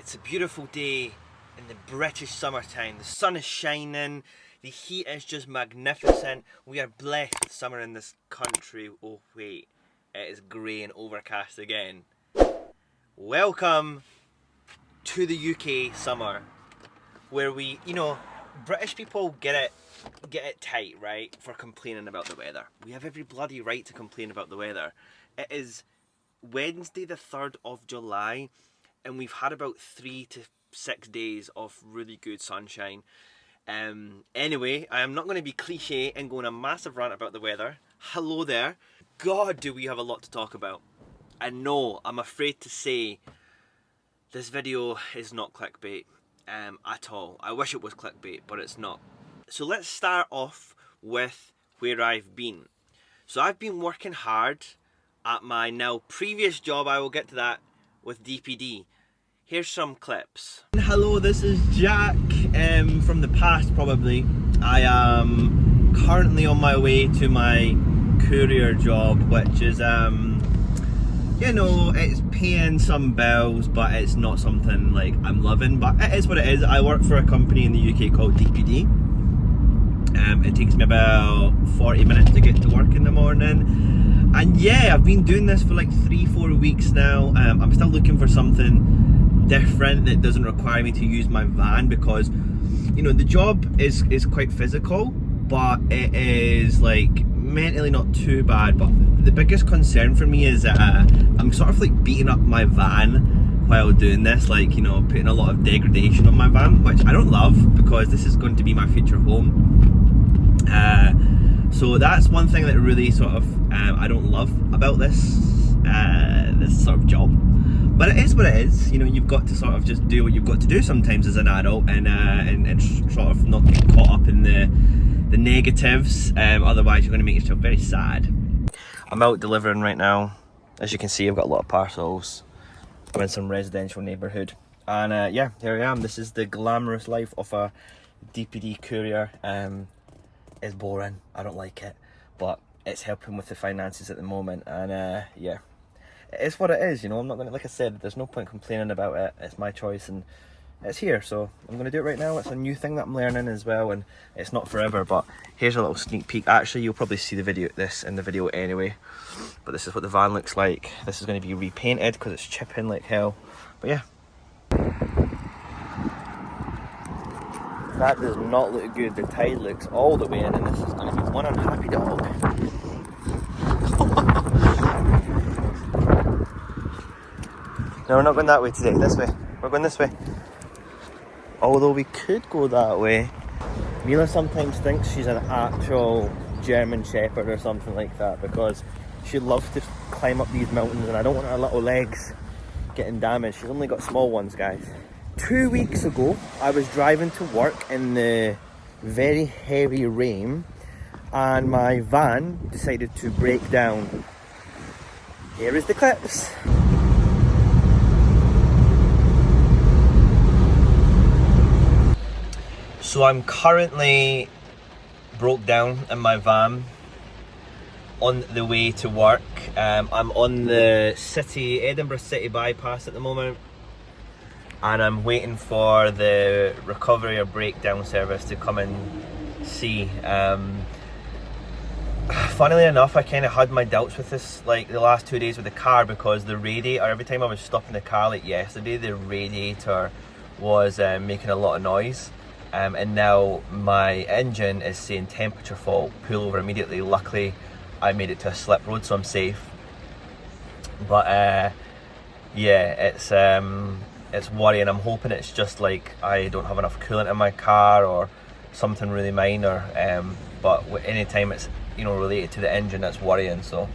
It's a beautiful day in the British summertime. The sun is shining, the heat is just magnificent. We are blessed with summer in this country. Oh wait, it is grey and overcast again. Welcome to the UK summer, where we, British people get it tight, right, for complaining about the weather. We have every bloody right to complain about the weather. It is Wednesday the 3rd of July and we've had about 3 to 6 days of really good sunshine. Anyway, I am not going to be cliche and go on a massive rant about the weather. Hello there. God, do we have a lot to talk about. And no, I'm afraid to say this video is not clickbait at all. I wish it was clickbait, but it's not. So let's start off with where I've been. So I've been working hard at my now previous job. I will get to that with DPD. Here's some clips. Hello, this is Jack from the past probably. I am currently on my way to my courier job, which is it's paying some bills, but it's not something like I'm loving, but it is what it is. I work for a company in the UK called DPD. It takes me about 40 minutes to get to work in the morning, and yeah, I've been doing this for like 3-4 weeks now. I'm still looking for something different that doesn't require me to use my van, because the job is quite physical, but it is like mentally not too bad. But the biggest concern for me is that I'm sort of like beating up my van while doing this, like putting a lot of degradation on my van, which I don't love, because this is going to be my future home. So that's one thing that really sort of I don't love about this sort of job. But it is what it is. You've got to sort of just do what you've got to do sometimes as an adult, and sort of not get caught up in the negatives. Otherwise, you're going to make yourself very sad. I'm out delivering right now. As you can see, I've got a lot of parcels. I'm in some residential neighbourhood, and yeah, here I am. This is the glamorous life of a DPD courier. It's boring. I don't like it, but it's helping with the finances at the moment, and yeah. It's what it is, I'm not gonna, like I said, there's no point complaining about it. It's my choice and it's here, so I'm gonna do it right now. It's a new thing that I'm learning as well, and it's not forever, but here's a little sneak peek. Actually, you'll probably see this in the video anyway, but this is what the van looks like. This is going to be repainted because it's chipping like hell, but yeah. That does not look good. The tide looks all the way in, and this is going to be one unhappy dog. No, we're not going that way today. This way. We're going this way. Although we could go that way. Mila sometimes thinks she's an actual German Shepherd or something like that, because she loves to climb up these mountains, and I don't want her little legs getting damaged. She's only got small ones, guys. 2 weeks ago, I was driving to work in the very heavy rain, and my van decided to break down. Here is the clips. So I'm currently broke down in my van on the way to work. I'm on the Edinburgh City bypass at the moment, and I'm waiting for the recovery or breakdown service to come and see. Funnily enough, I kind of had my doubts with this like the last 2 days with the car, because the radiator, every time I was stopping the car, like yesterday, the radiator was making a lot of noise. And now my engine is saying temperature fault, pull over immediately. Luckily, I made it to a slip road, so I'm safe. But yeah, it's worrying. I'm hoping it's just like I don't have enough coolant in my car or something really minor. But anytime it's related to the engine, that's worrying. So.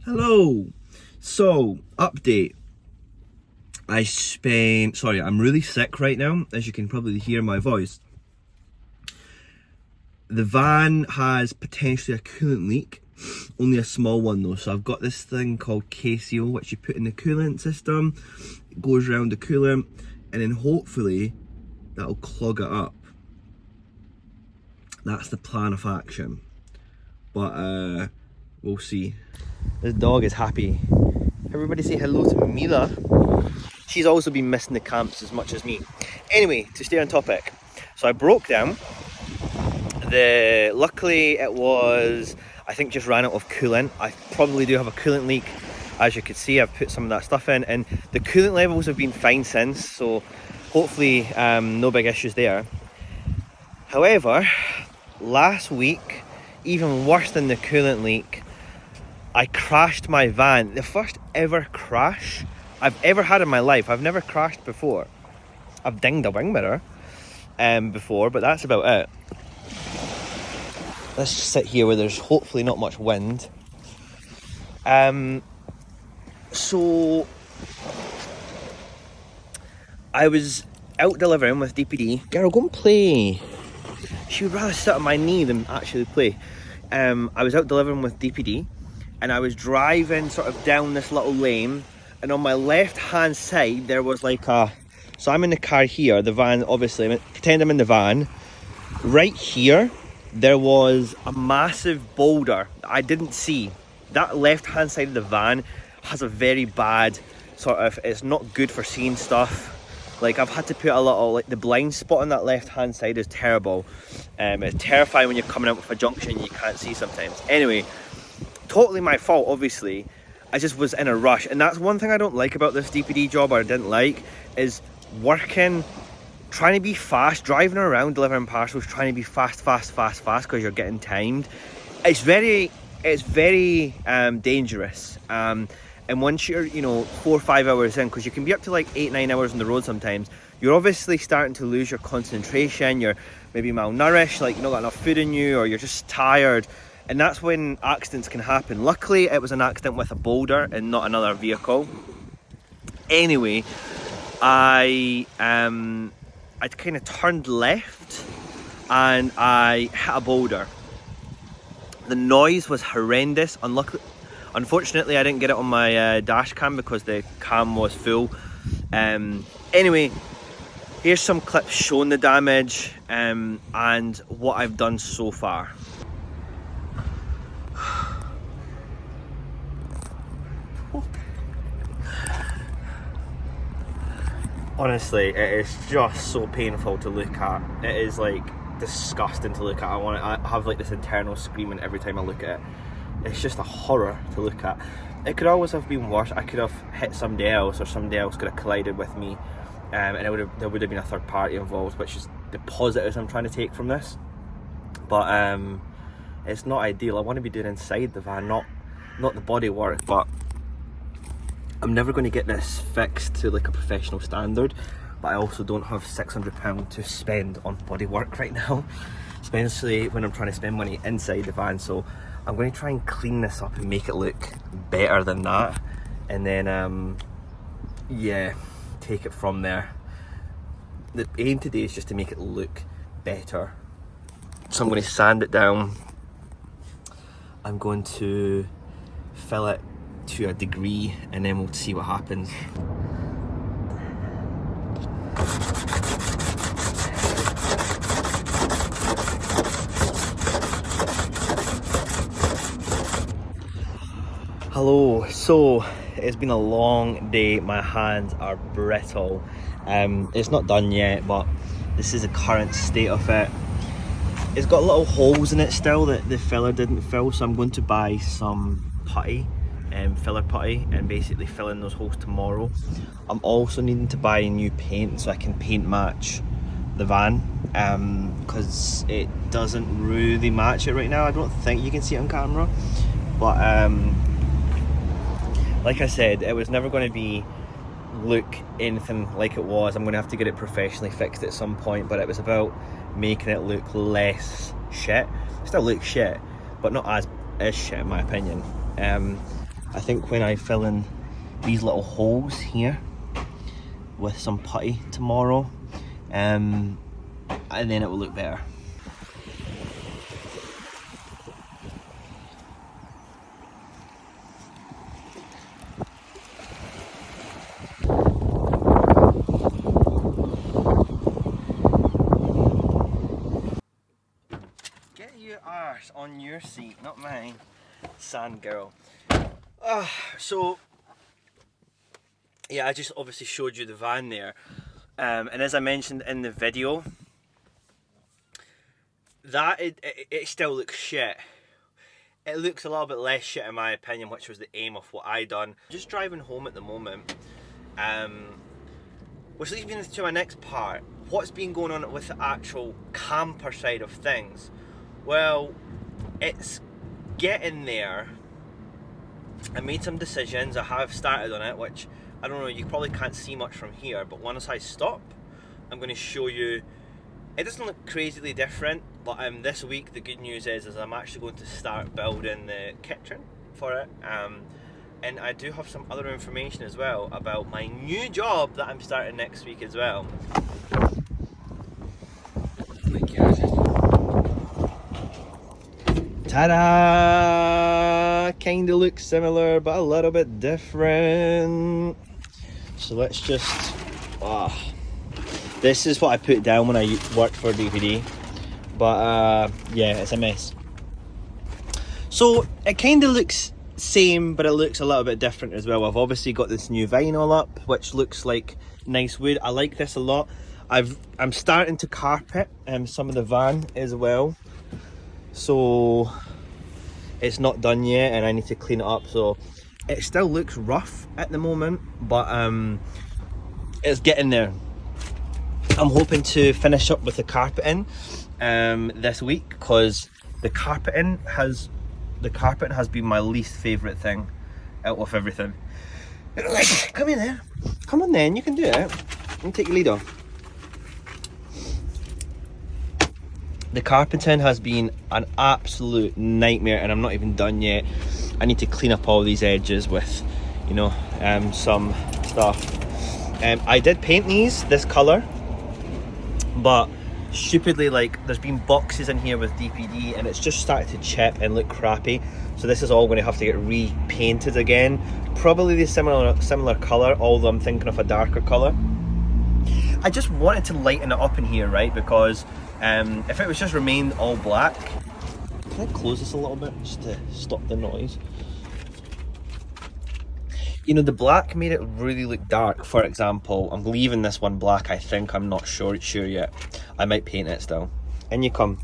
Hello. So update. I'm really sick right now, as you can probably hear my voice. The van has potentially a coolant leak, only a small one though. So I've got this thing called KCO, which you put in the coolant system. It goes around the coolant, and then hopefully that'll clog it up. That's the plan of action. But We'll see. This dog is happy. Everybody say hello to Mila. She's also been missing the camps as much as me. Anyway, to stay on topic. So I broke down. Luckily it was, I think, just ran out of coolant. I probably do have a coolant leak. As you can see, I've put some of that stuff in, and the coolant levels have been fine since, so hopefully no big issues there. However, last week, even worse than the coolant leak, I crashed my van. The first ever crash I've ever had in my life. I've never crashed before. I've dinged a wing mirror before, but that's about it. Let's just sit here where there's hopefully not much wind. So I was out delivering with DPD. Girl, go and play. She would rather sit on my knee than actually play. I was out delivering with DPD, and I was driving sort of down this little lane, and on my left hand side there was like a, so I'm in the car here, the van, obviously, pretend I'm in the van. Right here there was a massive boulder that I didn't see. That left hand side of the van has a very bad sort of, it's not good for seeing stuff. Like, I've had to put a little, like, the blind spot on that left hand side is terrible. It's terrifying when you're coming out with a junction you can't see sometimes. Anyway, totally my fault, obviously. I just was in a rush, and that's one thing I don't like about this DPD job, or I didn't like, is working, trying to be fast, driving around delivering parcels, trying to be fast because you're getting timed. It's very dangerous. And once you're, 4 or 5 hours in, because you can be up to like 8-9 hours on the road sometimes, you're obviously starting to lose your concentration. You're maybe malnourished, like you've not got enough food in you, or you're just tired, and that's when accidents can happen. Luckily it was an accident with a boulder and not another vehicle. Anyway, I'd kind of turned left and I hit a boulder. The noise was horrendous. Unfortunately, I didn't get it on my dash cam because the cam was full. Anyway, here's some clips showing the damage and what I've done so far. Honestly, it is just so painful to look at. It is like disgusting to look at. I have like this internal screaming every time I look at it. It's just a horror to look at. It could always have been worse. I could have hit somebody else, or somebody else could have collided with me, and there would have been a third party involved, which is the positives I'm trying to take from this. But it's not ideal. I want to be doing inside the van, not the bodywork. But I'm never going to get this fixed to like a professional standard. But I also don't have £600 to spend on bodywork right now, especially when I'm trying to spend money inside the van. So I'm going to try and clean this up and make it look better than that, and then yeah, take it from there. The aim today is just to make it look better. So I'm going to sand it down. I'm going to fill it to a degree, and then we'll see what happens. Hello, so it's been a long day. My hands are brittle. It's not done yet, but this is the current state of it. It's got little holes in it still that the filler didn't fill, so I'm going to buy some putty, filler putty, and basically fill in those holes tomorrow. I'm also needing to buy new paint so I can paint match the van, because it doesn't really match it right now. I don't think you can see it on camera, but like I said, it was never going to look anything like it was. I'm going to have to get it professionally fixed at some point, but it was about making it look less shit. It still looks shit, but not as shit in my opinion. I think when I fill in these little holes here with some putty tomorrow, and then it will look better. Get your arse on your seat, not mine. Sand girl. So yeah, I just obviously showed you the van there, and as I mentioned in the video, that it still looks shit. It looks a little bit less shit in my opinion, which was the aim of what I done. Just driving home at the moment, which leads me to my next part. What's been going on with the actual camper side of things? Well, it's getting there. I made some decisions. I have started on it, which I don't know, you probably can't see much from here, but once I stop, I'm going to show you. It doesn't look crazily different, but this week the good news is I'm actually going to start building the kitchen for it, and I do have some other information as well about my new job that I'm starting next week as well. Ta-da! Kinda looks similar, but a little bit different. So let's just, this is what I put down when I worked for DVD, but yeah, it's a mess. So it kind of looks same, but it looks a little bit different as well. I've obviously got this new vinyl up, which looks like nice wood. I like this a lot. I'm starting to carpet some of the van as well, so it's not done yet, and I need to clean it up. So it still looks rough at the moment, but it's getting there. I'm hoping to finish up with the carpeting this week, because the carpeting has been my least favourite thing out of everything. Come in there. Come on then, you can do it. Let me take your lead off. The carpeting has been an absolute nightmare, and I'm not even done yet. I need to clean up all these edges with, you know, some stuff. I did paint these this colour, but stupidly, like, there's been boxes in here with DPD and it's just started to chip and look crappy. So this is all going to have to get repainted again. Probably the similar colour, although I'm thinking of a darker colour. I just wanted to lighten it up in here, right? Because if it was just remained all black. Can I close this a little bit just to stop the noise? You know, the black made it really look dark. For example, I'm leaving this one black, I think. I'm not sure yet. I might paint it still. In you come.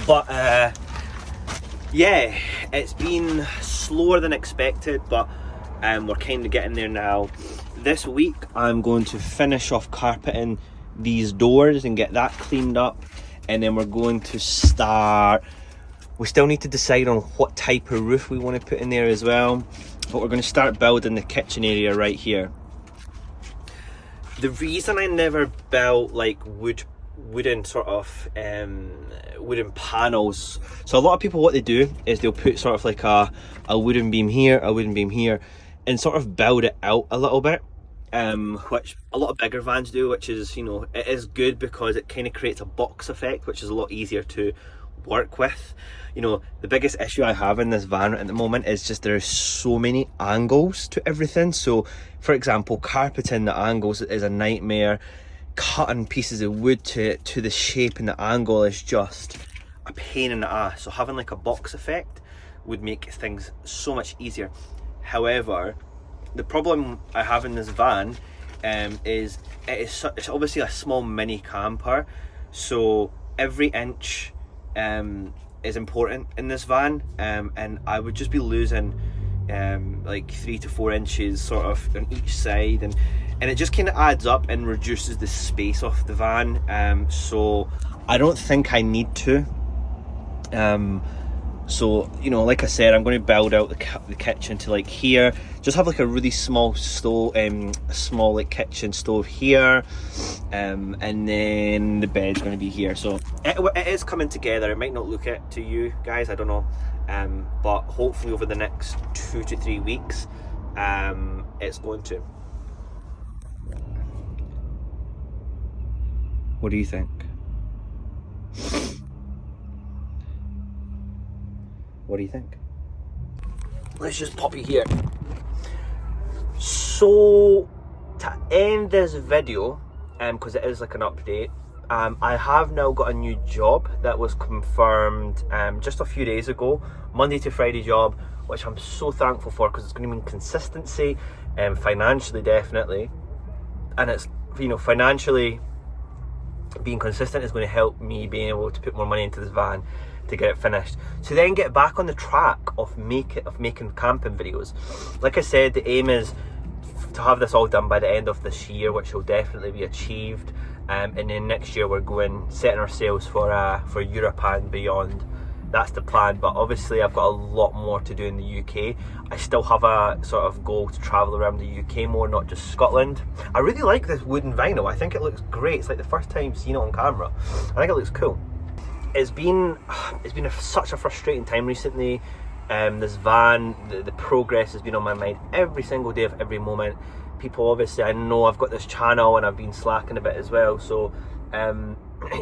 But yeah, it's been slower than expected, but we're kind of getting there now. This week I'm going to finish off carpeting these doors and get that cleaned up, and then we're going to start. We still need to decide on what type of roof we want to put in there as well, but we're going to start building the kitchen area right here. The reason I never built like wooden sort of wooden panels, so a lot of people, what they do is they'll put sort of like a wooden beam here, a wooden beam here, and sort of build it out a little bit, which a lot of bigger vans do, which is, you know, it is good because it kind of creates a box effect, which is a lot easier to work with. You know, the biggest issue I have in this van at the moment is just there are so many angles to everything. So for example, carpeting the angles is a nightmare. Cutting pieces of wood to the shape and the angle is just a pain in the ass. So having like a box effect would make things so much easier. However, the problem I have in this van is it's obviously a small mini camper, so every inch is important in this van, and I would just be losing like 3 to 4 inches sort of on each side, and it just kind of adds up and reduces the space of the van. So I don't think I need to. So, you know, like I said, I'm going to build out the kitchen to like here, just have like a really small stove, small like kitchen stove here, and then the bed's going to be here. So it is coming together. It might not look it to you guys, I don't know, but hopefully over the next 2 to 3 weeks, it's going to. What do you think? What do you think? Let's just pop you here. So to end this video, because it is like an update, I have now got a new job that was confirmed just a few days ago, Monday to Friday job, which I'm so thankful for, because it's going to mean consistency, financially definitely, and it's, you know, financially being consistent is going to help me being able to put more money into this van to get it finished, to then get back on the track of making camping videos. Like I said, the aim is to have this all done by the end of this year, which will definitely be achieved, and then next year we're setting our sails for Europe and beyond. That's the plan, but obviously I've got a lot more to do in the UK. I still have a sort of goal to travel around the UK more, not just Scotland. I really like this wooden vinyl. I think it looks great. It's like the first time seeing it on camera. I think it looks cool. It's been such a frustrating time recently. This van, the progress has been on my mind every single day of every moment. People, obviously, I know I've got this channel and I've been slacking a bit as well, so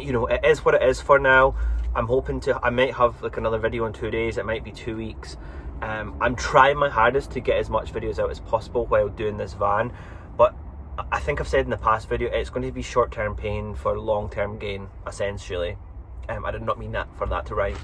you know, it is what it is for now. I'm hoping I might have like another video in 2 days, it might be 2 weeks. I'm trying my hardest to get as much videos out as possible while doing this van, but I think I've said in the past video, it's going to be short-term pain for long-term gain, essentially. I did not mean that for that to rhyme.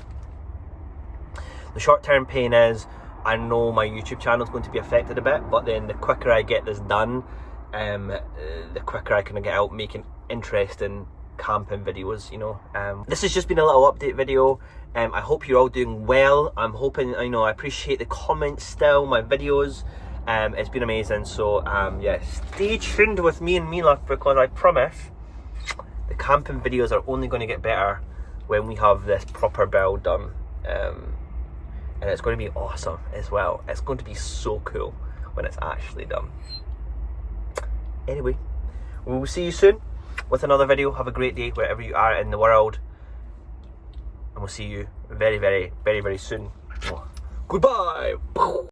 The short-term pain is, I know my YouTube channel is going to be affected a bit, but then the quicker I get this done, the quicker I can get out making interesting camping videos, you know. This has just been a little update video. I hope you're all doing well. I'm hoping, I know, I appreciate the comments still, my videos. It's been amazing, so yeah, stay tuned with me and Mila, because I promise the camping videos are only going to get better when we have this proper build done, and it's going to be awesome as well. It's going to be so cool when it's actually done. Anyway, we will see you soon with another video. Have a great day wherever you are in the world, and we'll see you very, very, very, very soon. Goodbye.